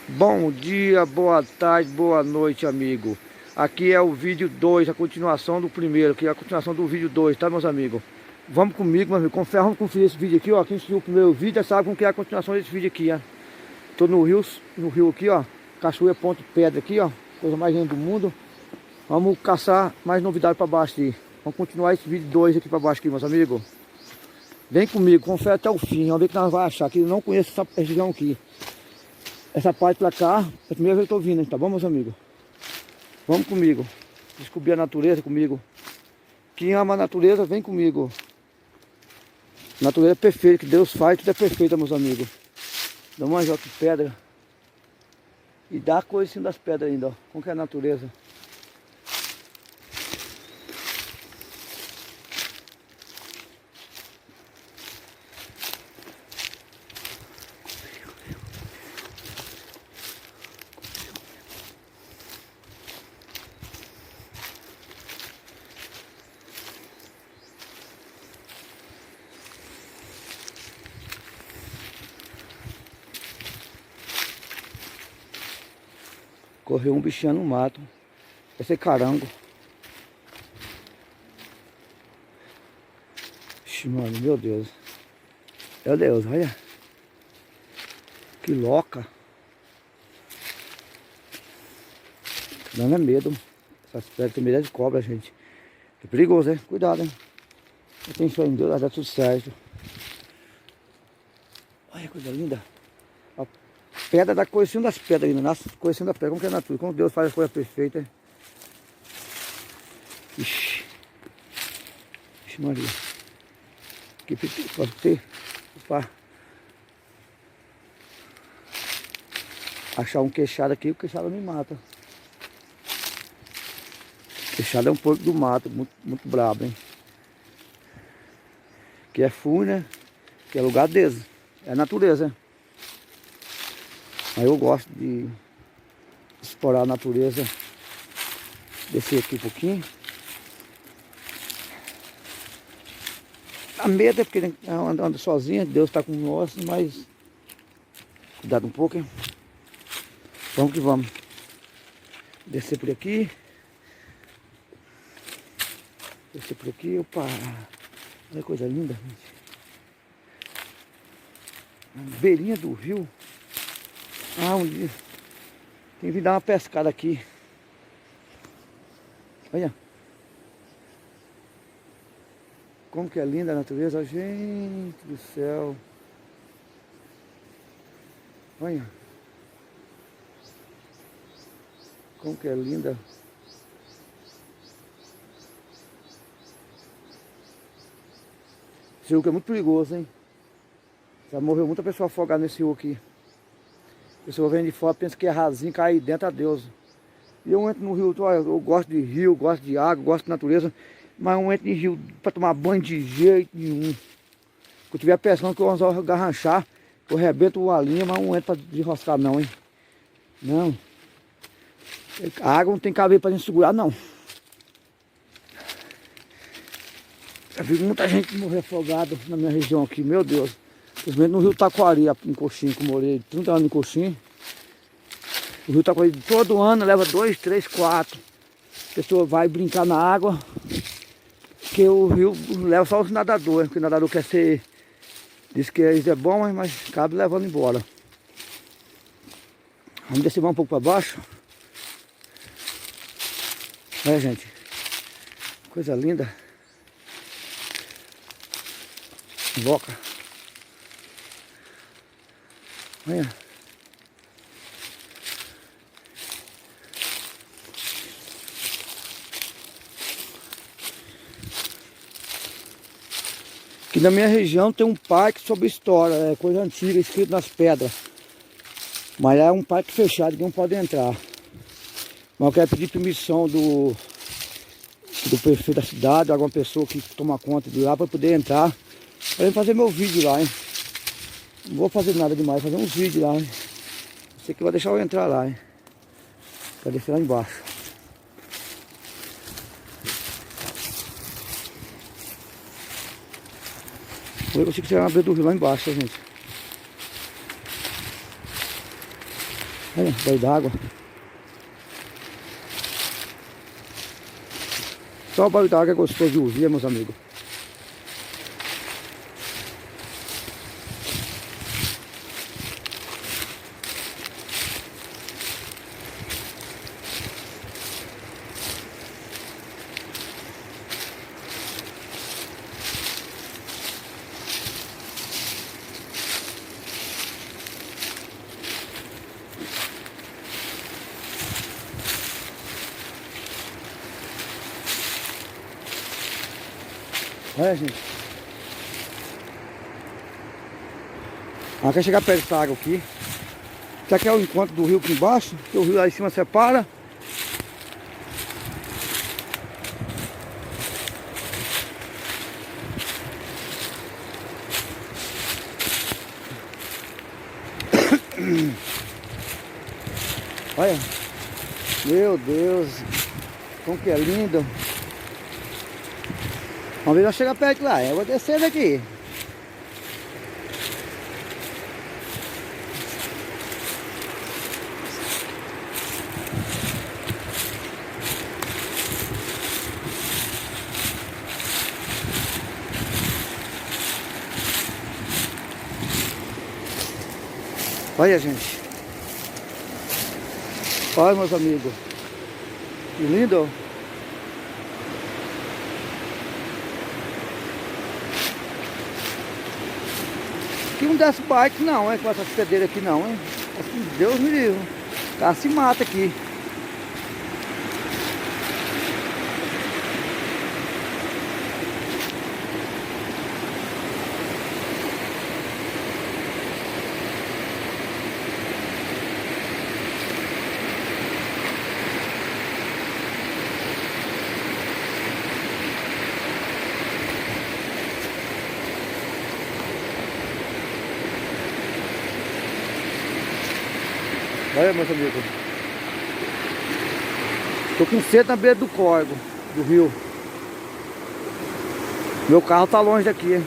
Bom dia, boa tarde, boa noite, amigo. Aqui é o vídeo 2, a continuação do primeiro, que é a continuação do vídeo 2, tá, meus amigos? Vamos comigo, meus amigos. Confere, vamos conferir esse vídeo aqui, ó. Quem assistiu o primeiro vídeo já sabe como que é a continuação desse vídeo aqui, ó. Tô no rio aqui, ó. Cachoeira Ponte Pedra aqui, ó. Coisa mais linda do mundo. Vamos caçar mais novidades para baixo aqui. Vamos continuar esse vídeo 2 aqui para baixo aqui, meus amigos. Vem comigo, confere até o fim. Vamos ver o que nós vamos achar. Que eu não conheço essa região aqui. Essa parte pra cá, é a primeira vez que eu tô vindo, tá bom, meus amigos? Vamos comigo. Descobrir a natureza comigo. Quem ama a natureza, vem comigo. A natureza é perfeita, que Deus faz, tudo é perfeito, meus amigos. Dá uma joga de pedra. E dá coisa em cima das pedras ainda, ó. Como que é a natureza? Correu um bichinho no mato. Vai ser carango. Ixi, mano, meu Deus. Meu Deus, olha. Que louca. Dando é medo. Essas pedras tem medo de cobra, gente. É perigoso, hein? Cuidado, hein? Tem fé em Deus, vai dar tudo certo. Olha que coisa linda. A pedra da coisinha das pedras ainda. Nasce coisinha da pedra. Como que é a natureza? Como Deus faz as coisas perfeitas. Ixi. Ixi, Maria. Que pode ter. Opa. Achar um queixado aqui, o queixado me mata. Queixado é um porco do mato, muito brabo, hein? Que é fundo, né? Que é lugar deles. É a natureza. Aí eu gosto de explorar a natureza. Descer aqui um pouquinho. A medo é porque anda sozinho, Deus está com nós, mas cuidado um pouco, hein? Vamos que vamos. Descer por aqui. Descer por aqui, opa! Olha que coisa linda, gente. Beirinha do rio. Ah, um dia. Tem que vir dar uma pescada aqui. Olha. Como que é linda a natureza, gente do céu. Olha. Como que é linda. Esse rio que é muito perigoso, hein? Já morreu muita pessoa afogada nesse rio aqui. A pessoa vem de fora, pensa que é rasinho, cai dentro a Deus. E eu entro no rio, eu gosto de rio, gosto de água, gosto de natureza. Mas eu não entro em rio para tomar banho de jeito nenhum. Se eu tiver pescando que eu vou garranchar, eu arrebento a linha, mas não entro para desroscar não, hein? Não. A água não tem cabelo para gente segurar, não. Eu vi muita gente morrer afogada na minha região aqui, meu Deus. Principalmente no rio Taquari, em Coxim, que eu morei 30 anos em Coxim. O rio Taquari todo ano leva 2, 3, 4. A pessoa vai brincar na água. Porque o rio leva só os nadadores. Porque o nadador quer ser... Diz que isso é bom, mas acaba levando embora. Vamos descer mais um pouco para baixo. Olha, gente. Coisa linda. Boca. Olha. Aqui na minha região tem um parque sobre história, é coisa antiga, escrito nas pedras. Mas é um parque fechado, ninguém pode entrar. Mas eu quero pedir permissão do prefeito da cidade, alguma pessoa que toma conta de lá para poder entrar. Para fazer meu vídeo lá, hein? Não vou fazer nada demais, vou fazer uns vídeos lá, hein? Você que vai deixar eu entrar lá, hein? Pra descer lá embaixo. Eu consigo tirar uma beira do rio lá embaixo, tá, gente? Olha, banho d'água. Só o banho d'água é gostoso de ouvir, meus amigos. Olha, gente. Quer chegar perto dessa água aqui. Isso aqui é o encontro do rio aqui embaixo. Que o rio lá em cima separa. Olha. Meu Deus. Como que é lindo. Vamos ver se eu chegar perto lá. Eu vou descer daqui. Olha, gente. Olha, meus amigos. Que lindo. Aqui não desce bike não, com essas pedreiras aqui não, hein? Assim, Deus me livre. O cara se mata aqui. Olha, meus amigos. Tô com sede na beira do córrego, do rio. Meu carro tá longe daqui.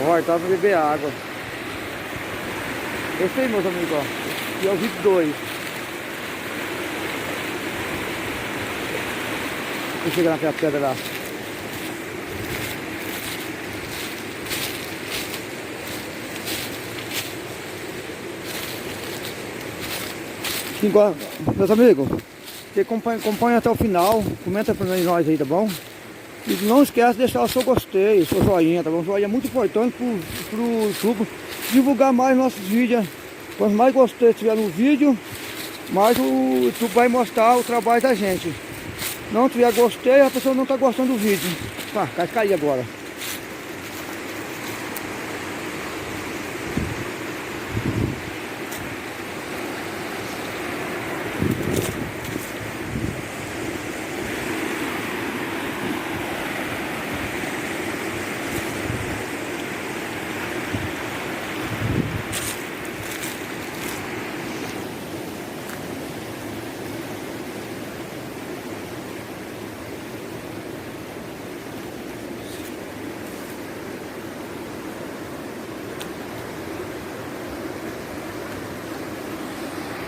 Olha, tá pra beber água. Esse aí, meus amigos, ó. E é o vídeo 2. Vou chegar naquela pedra lá. Meus amigos, que acompanha até o final, comenta pra nós aí, tá bom? E não esquece de deixar o seu gostei, o seu joinha, tá bom? O joinha é muito importante pro YouTube divulgar mais nossos vídeos. Quanto mais gostei tiver no vídeo, mais o YouTube vai mostrar o trabalho da gente. Não tiver gostei, a pessoa não tá gostando do vídeo. Tá, vai cair agora.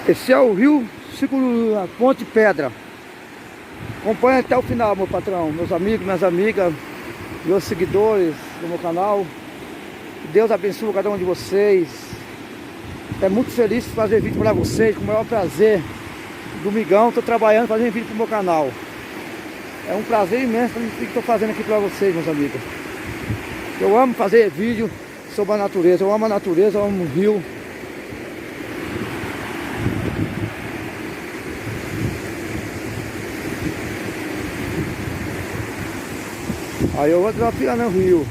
Esse é o rio a Ponte Pedra. Acompanhe até o final, meu patrão, meus amigos, minhas amigas, meus seguidores do meu canal. Deus abençoe cada um de vocês. É muito feliz de fazer vídeo para vocês, com o maior prazer. Domingão, estou trabalhando, fazendo vídeo para o meu canal. É um prazer imenso que estou fazendo aqui para vocês, meus amigos. Eu amo fazer vídeo sobre a natureza. Eu amo a natureza, eu amo o rio. Aí eu vou desafiar no rio.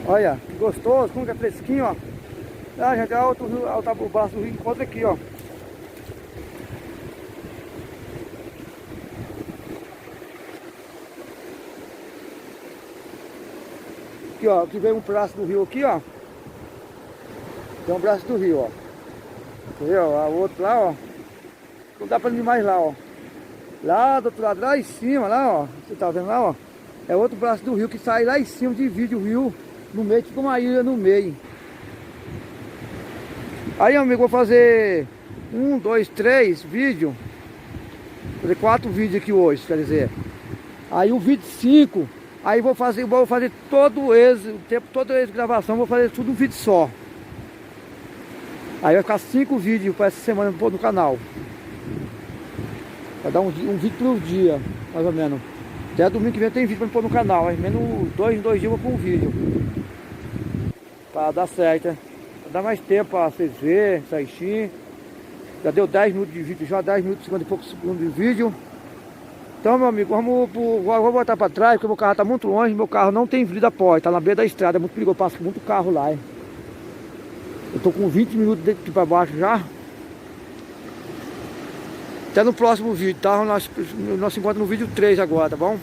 Olha, que gostoso, como que é fresquinho, ó. Ah, gente, o braço do rio encontra aqui, ó. Aqui, ó, aqui vem um braço do rio aqui, ó. Tem um braço do rio, ó. Entendeu? O outro lá, ó. Não dá pra ir mais lá, ó. Lá do outro lado, lá em cima, lá, ó. Você tá vendo lá, ó? É outro braço do rio que sai lá em cima, divide o rio no meio, tipo uma ilha no meio. Aí, amigo, vou fazer 1, 2, 3 vídeos. Vou fazer 4 vídeos aqui hoje, quer dizer. Aí o vídeo 5, aí vou fazer todo eles, o tempo todo eles de gravação, vou fazer tudo um vídeo só. Aí vai ficar 5 vídeos para essa semana no canal. Vai dar um vídeo por dia, mais ou menos. Até domingo que vem tem vídeo para pôr no canal, mas menos 2 em 2 dias eu vou pôr um vídeo. Pra dar certo, né? Pra dar mais tempo pra vocês verem, certinho. Já deu 10 minutos de vídeo, já 10 minutos, 50 e poucos segundos de vídeo. Então, meu amigo, vou voltar para trás, porque meu carro está muito longe, meu carro não tem vida porta, está na beira da estrada, é muito perigoso, passa muito carro lá. Hein? Eu tô com 20 minutos daqui para baixo já. Até no próximo vídeo, tá? Nós se encontramos no vídeo 3 agora, tá bom?